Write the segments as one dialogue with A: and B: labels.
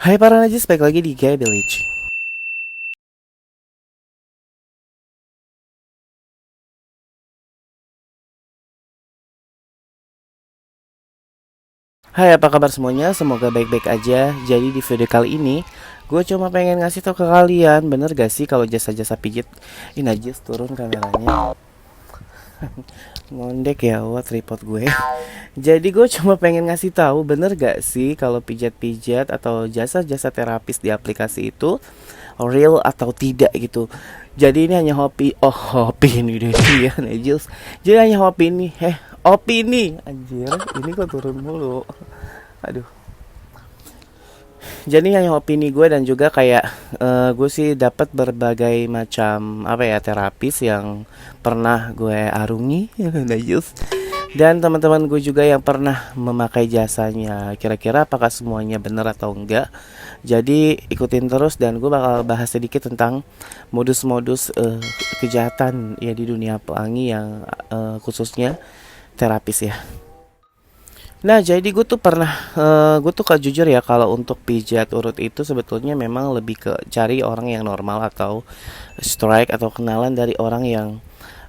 A: Hai para najis, balik lagi di Gay Village. Hai, apa kabar semuanya? Semoga baik-baik aja. Jadi di video kali ini gue cuma pengen ngasih tau ke kalian, bener gak sih kalau jasa-jasa pijit ini najis turun kameranya. Ngondek ya, what report gue. Jadi gue cuma pengen ngasih tahu, bener gak sih kalau pijat-pijat atau jasa-jasa terapis di aplikasi itu real atau tidak gitu. Jadi ini hanya hobi. Oh, hobi ini deh ya Najils. Jadi hanya hobi ini. Opini anjir, ini kok turun mulu. Aduh. Jadi hanya opini gue dan juga kayak gue sih dapat berbagai macam apa ya terapis yang pernah gue arungi. Najils. Dan teman-teman gue juga yang pernah memakai jasanya. Kira-kira apakah semuanya benar atau enggak? Jadi ikutin terus dan gue bakal bahas sedikit tentang modus-modus kejahatan ya di dunia pelangi yang khususnya terapis ya. Nah, jadi gue tuh jujur ya kalau untuk pijat urut itu sebetulnya memang lebih ke cari orang yang normal atau strike atau kenalan dari orang yang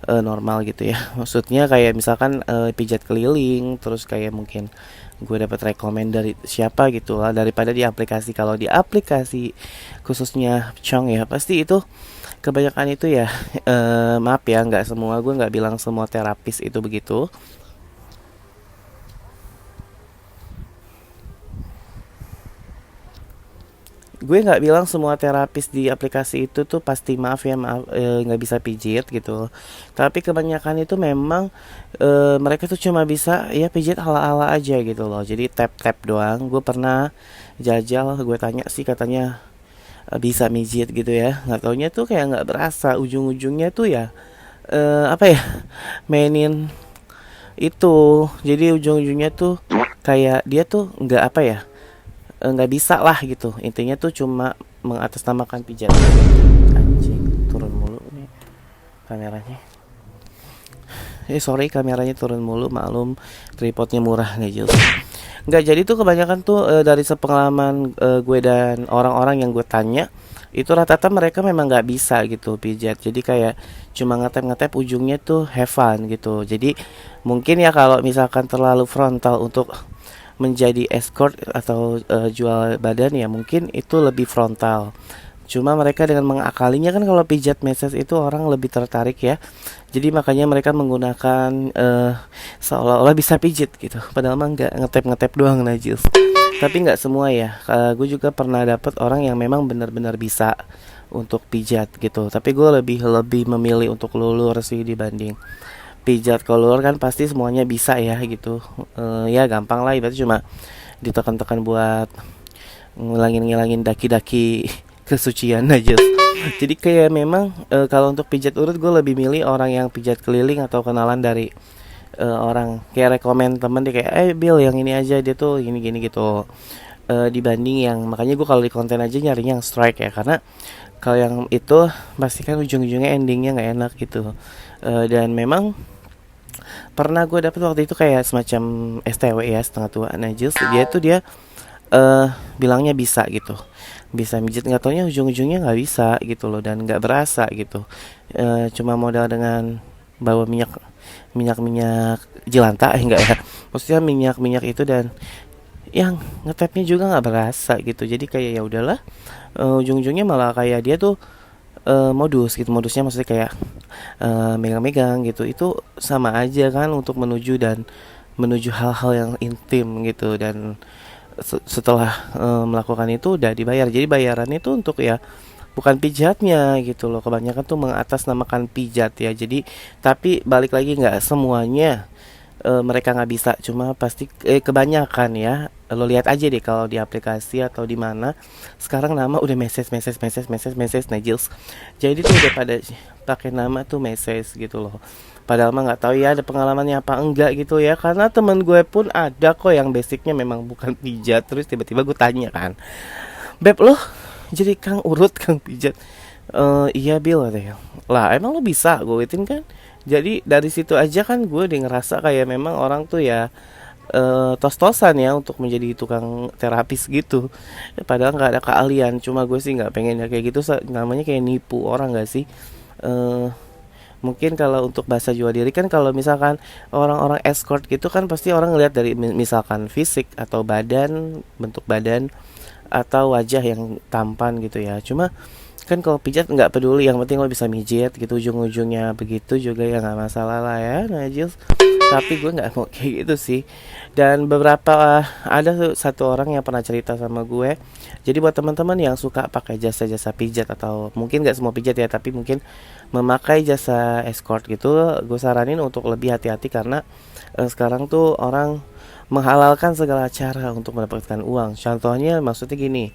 A: normal gitu ya. Maksudnya kayak misalkan pijat keliling, terus kayak mungkin gue dapat rekomend dari siapa gitu lah daripada di aplikasi. Kalau di aplikasi khususnya Chong ya, pasti itu kebanyakan itu ya maaf ya nggak semua, gue nggak bilang semua terapis itu begitu. Gue nggak bilang semua terapis di aplikasi itu tuh pasti maaf ya maaf nggak bisa pijit gitu, tapi kebanyakan itu memang mereka tuh cuma bisa ya pijit ala-ala aja gitu loh, jadi tap tap doang. Gue pernah jajal, gue tanya sih katanya bisa mijit gitu ya, nggak taunya tuh kayak nggak berasa ujung-ujungnya tuh ya apa ya mainin itu, jadi ujung-ujungnya tuh kayak dia tuh nggak apa ya nggak bisa lah gitu, intinya tuh cuma mengatasnamakan pijat. Anjing turun mulu nih kameranya. Sorry, kameranya turun mulu, maklum tripodnya murah nih Jules. Nggak, jadi tuh kebanyakan tuh dari sepengalaman gue dan orang-orang yang gue tanya itu rata-rata mereka memang nggak bisa gitu pijat, jadi kayak cuma ngetep-ngetep ujungnya tuh have fun gitu. Jadi mungkin ya kalau misalkan terlalu frontal untuk menjadi escort atau jual badan ya mungkin itu lebih frontal. Cuma mereka dengan mengakalinya kan kalau pijat message itu orang lebih tertarik ya. Jadi makanya mereka menggunakan seolah-olah bisa pijit gitu. Padahal mah nggak, ngetep-ngetep doang Najis. Tapi nggak semua ya. Gue juga pernah dapet orang yang memang benar-benar bisa untuk pijat gitu. Tapi gue lebih lebih memilih untuk lulur sih dibanding pijat. Kalau kan pasti semuanya bisa ya gitu. Ya gampang lah, ibaratnya cuma ditekan-tekan buat ngilangin daki-daki kesucian aja. Jadi kayak memang kalau untuk pijat urut gue lebih milih orang yang pijat keliling atau kenalan dari orang, kayak rekomend temen dia kayak Bill yang ini aja, dia tuh gini-gini gitu. Dibanding yang, makanya gue kalau di konten aja nyarinya yang strike ya, karena kalau yang itu pasti kan ujung-ujungnya endingnya nggak enak gitu. Dan memang pernah gue dapet waktu itu kayak semacam STW ya, setengah tua Najis, dia bilangnya bisa gitu, bisa mijit, nggak taunya ujung-ujungnya nggak bisa gitu loh, dan nggak berasa gitu. Cuma modal dengan bawa minyak jelantah enggak ya, maksudnya minyak itu, dan yang ngetapnya juga nggak berasa gitu. Jadi kayak ya udahlah, ujung-ujungnya malah kayak dia tuh modus gitu, modusnya maksudnya kayak megang-megang gitu. Itu sama aja kan untuk menuju hal-hal yang intim gitu. Dan setelah melakukan itu udah dibayar, jadi bayarannya itu untuk ya bukan pijatnya gitu loh. Kebanyakan tuh mengatasnamakan pijat ya. Jadi tapi balik lagi, nggak semuanya mereka nggak bisa, cuma pasti kebanyakan ya. Lo lihat aja deh kalau di aplikasi atau di mana sekarang nama udah message Najils. Jadi tuh udah pada pakai nama tuh message gitu loh. Padahal mah nggak tahu ya ada pengalamannya apa enggak gitu ya, karena temen gue pun ada kok yang basicnya memang bukan pijat, terus tiba-tiba gue tanya kan, Beb lo jadi kang urut kang pijat? Iya Bill katanya. Lah emang lo bisa, gue gituin kan. Jadi dari situ aja kan gue udah ngerasa kayak memang orang tuh ya tos-tosan ya untuk menjadi tukang terapis gitu. Padahal nggak ada keahlian, cuma gue sih nggak pengen ya kayak gitu, namanya kayak nipu orang nggak sih. Eh, Mungkin kalau untuk bahasa jual diri kan, kalau misalkan orang-orang escort gitu kan pasti orang ngeliat dari misalkan fisik atau badan, bentuk badan atau wajah yang tampan gitu ya. Cuma kan kalau pijat nggak peduli, yang penting lo bisa mijit gitu, ujung-ujungnya begitu juga ya nggak masalah lah ya, Najil. Tapi gue nggak mau kayak gitu sih. Dan beberapa ada satu orang yang pernah cerita sama gue. Jadi buat teman-teman yang suka pakai jasa-jasa pijat, atau mungkin nggak semua pijat ya, tapi mungkin memakai jasa escort gitu, gue saranin untuk lebih hati-hati karena sekarang tuh orang menghalalkan segala cara untuk mendapatkan uang. Contohnya maksudnya gini,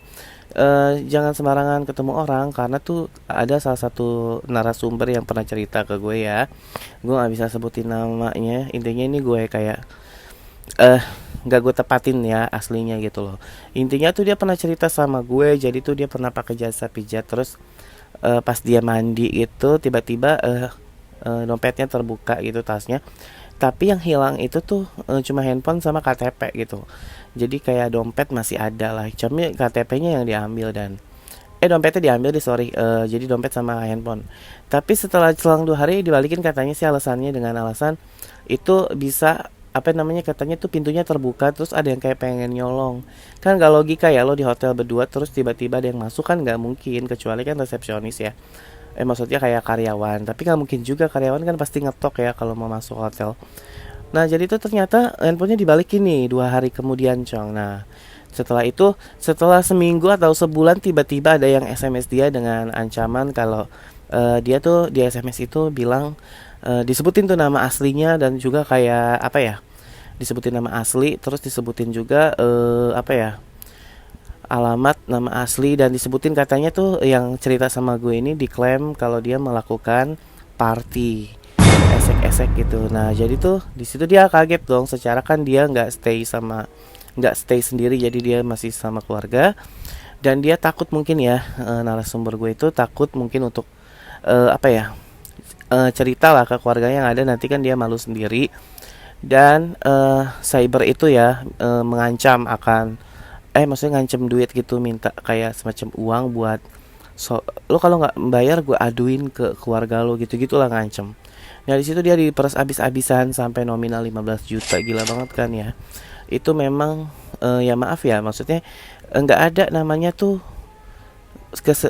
A: jangan sembarangan ketemu orang, karena tuh ada salah satu narasumber yang pernah cerita ke gue ya. Gue nggak bisa sebutin namanya. Intinya ini gue kayak eh nggak gue tepatin ya aslinya gitu loh. Intinya tuh dia pernah cerita sama gue. Jadi tuh dia pernah pakai jasa pijat, terus pas dia mandi itu tiba-tiba dompetnya terbuka gitu, tasnya, tapi yang hilang itu tuh cuma handphone sama KTP gitu. Jadi kayak dompet masih ada lah, cuma KTP-nya yang diambil. Dan dompetnya diambil deh, sorry. Jadi dompet sama handphone. Tapi setelah selang 2 hari dibalikin, katanya sih alasannya dengan alasan itu bisa apa namanya, katanya tuh pintunya terbuka, terus ada yang kayak pengen nyolong. Kan gak logika ya, lo di hotel berdua terus tiba-tiba ada yang masuk, kan nggak mungkin, kecuali kan resepsionis ya. Maksudnya kayak karyawan, tapi nggak mungkin juga, karyawan kan pasti ngetok ya kalau mau masuk hotel. Nah jadi itu ternyata handphonenya dibalikin nih 2 hari kemudian, Cong. Nah setelah itu, setelah seminggu atau sebulan, tiba-tiba ada yang SMS dia dengan ancaman kalau dia tuh di SMS itu bilang, disebutin tuh nama aslinya, dan juga kayak apa ya, disebutin nama asli, terus disebutin juga apa ya, alamat, nama asli, dan disebutin katanya tuh yang cerita sama gue ini diklaim kalau dia melakukan party esek-esek gitu. Nah jadi tuh di situ dia kaget dong, secara kan dia nggak stay sendiri, jadi dia masih sama keluarga. Dan dia takut mungkin ya, narasumber gue itu takut mungkin untuk apa ya, cerita lah ke keluarga yang ada, nanti kan dia malu sendiri. Dan cyber itu ya mengancam akan, maksudnya ngancem duit gitu, minta kayak semacam uang buat, lo kalau nggak bayar gue aduin ke keluarga lo, gitu gitulah ngancem. Nah di situ dia diperas abis-abisan sampai nominal 15 juta, gila banget kan ya. Itu memang ya maaf ya, maksudnya nggak ada namanya tuh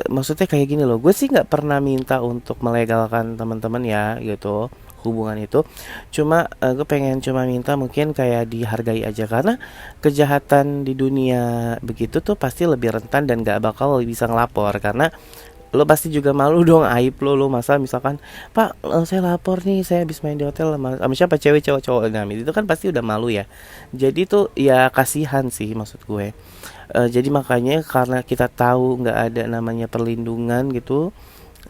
A: maksudnya kayak gini loh, gue sih nggak pernah minta untuk melegalkan teman-teman ya gitu, hubungan itu. Cuma gue pengen cuma minta mungkin kayak dihargai aja, karena kejahatan di dunia begitu tuh pasti lebih rentan dan gak bakal bisa ngelapor, karena lo pasti juga malu dong, aib lo masa misalkan, pak, saya lapor nih, saya habis main di hotel sama siapa, cewek, cowok, cowok, nah itu kan pasti udah malu ya. Jadi tuh ya kasihan sih maksud gue. Jadi makanya karena kita tahu nggak ada namanya perlindungan gitu,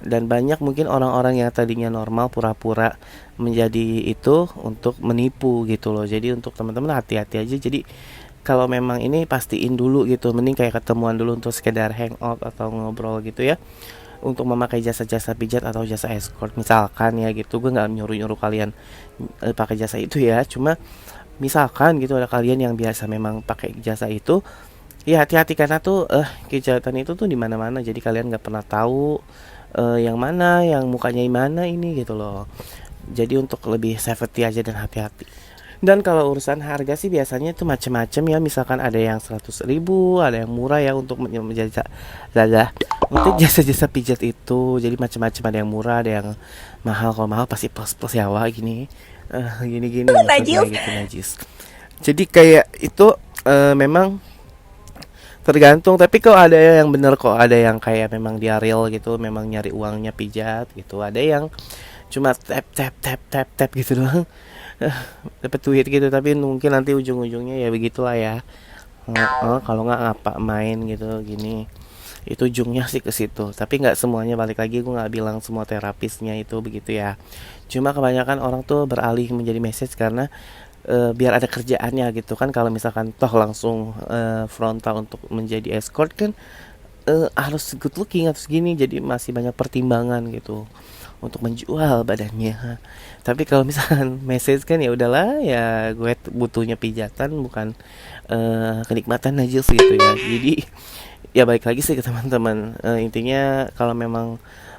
A: dan banyak mungkin orang-orang yang tadinya normal pura-pura menjadi itu untuk menipu gitu loh. Jadi untuk teman-teman hati-hati aja. Jadi kalau memang ini pastiin dulu gitu, mending kayak ketemuan dulu untuk sekedar hangout atau ngobrol gitu ya, untuk memakai jasa-jasa pijat atau jasa escort misalkan ya gitu. Gue nggak nyuruh-nyuruh kalian pakai jasa itu ya, cuma misalkan gitu ada kalian yang biasa memang pakai jasa itu, ya hati-hati, karena tuh kejahatan itu tuh di mana-mana, jadi kalian nggak pernah tahu yang mana yang mukanya yang mana ini gitu loh. Jadi untuk lebih safety aja dan hati-hati. Dan kalau urusan harga sih biasanya itu macam-macam ya, misalkan ada yang 100 ribu, ada yang murah ya untuk menjadi untuk jasa-jasa pijat itu. Jadi macam-macam, ada yang murah, ada yang mahal. Kalau mahal pasti plus ya, wah gini gini maksudnya gitu, najis. Jadi kayak itu memang tergantung, tapi kok ada yang bener, kok ada yang kayak memang dia real gitu, memang nyari uangnya pijat gitu. Ada yang cuma tap gitu doang, dapat duit gitu, tapi mungkin nanti ujung-ujungnya ya begitulah ya. Kalau nggak ngapa main gitu gini, itu ujungnya sih ke situ. Tapi nggak semuanya, balik lagi gue nggak bilang semua terapisnya itu begitu ya. Cuma kebanyakan orang tuh beralih menjadi message karena biar ada kerjaannya gitu kan. Kalau misalkan toh langsung frontal untuk menjadi escort kan harus good looking, harus gini, jadi masih banyak pertimbangan gitu. untuk menjual badannya. Tapi kalau misalkan message kan ya udahlah, ya gue butuhnya pijatan bukan kenikmatan aja sih gitu ya. Jadi ya balik lagi sih ke teman-teman. Intinya kalau memang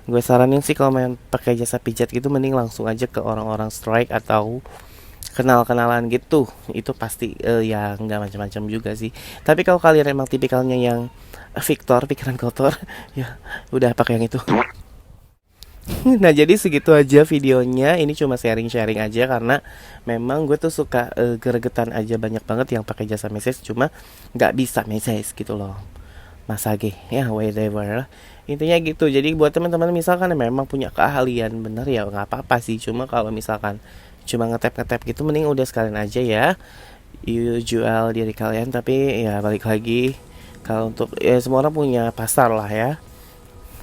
A: gue saranin sih kalau main pakai jasa pijat gitu mending langsung aja ke orang-orang strike atau kenal-kenalan gitu. Itu pasti ya nggak macam-macam juga sih. Tapi kalau kalian emang tipikalnya yang Victor pikiran kotor ya udah pakai yang itu. Nah jadi segitu aja videonya. Ini cuma sharing-sharing aja karena memang gue tuh suka gregetan aja, banyak banget yang pakai jasa message cuma nggak bisa message gitu loh. Masage ya whatever, intinya gitu. Jadi buat teman-teman misalkan memang punya keahlian bener ya nggak apa-apa sih, cuma kalau misalkan cuma ngetap gitu mending udah sekalian aja ya jual diri kalian. Tapi ya balik lagi, kalau untuk ya semua orang punya pasar lah ya,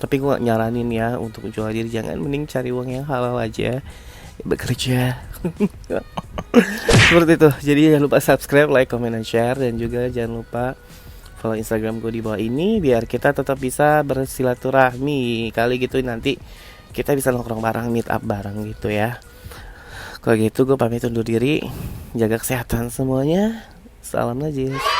A: tapi gue gak nyaranin ya untuk jual diri, jangan, mending cari uang yang halal aja, bekerja. Seperti itu. Jadi jangan lupa subscribe, like, comment, dan share, dan juga jangan lupa follow Instagram gue di bawah ini biar kita tetap bisa bersilaturahmi kali gitu, nanti kita bisa nongkrong bareng, meet up bareng gitu ya. Kalau gitu gue pamit undur diri, jaga kesehatan semuanya, salam najis.